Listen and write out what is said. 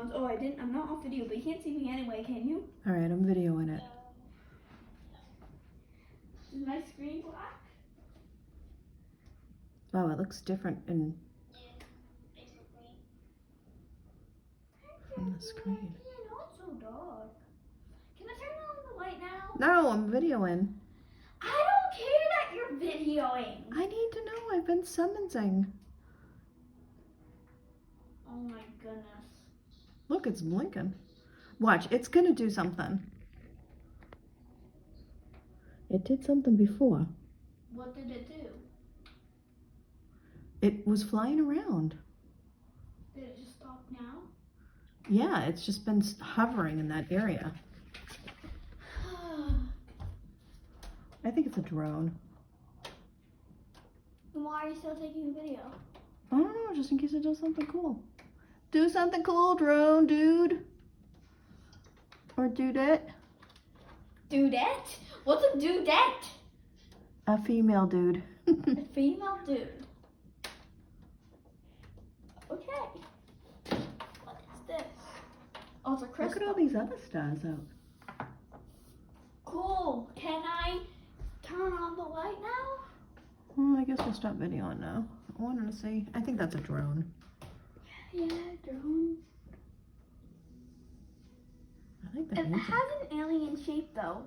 headphones. Oh, I'm not off video, but you can't see me anyway, can you? All right, I'm videoing it. Is my screen black? Wow, it looks different from the screen. Yeah, no, it's so dark. Can I turn on the light now? No, I'm videoing. I don't care that you're videoing. I need to know. I've been summoning. Oh my goodness. Look, it's blinking. Watch, it's gonna do something. It did something before. What did it do? It was flying around. Did it just stop now? Yeah, it's just been hovering in that area. I think it's a drone. Then why are you still taking a video? I don't know, just in case it does something cool. Do something cool, drone dude. Or dudette. Dudette? What's a dudette? A female dude. A female dude. Okay. What is this? Oh, it's a crystal. Look at all these other stars out. Cool. Can I turn on the light now? Well, I guess we'll stop videoing now. I wanted to see. I think that's a drone. Yeah, drone. I think that It is has an alien shape though.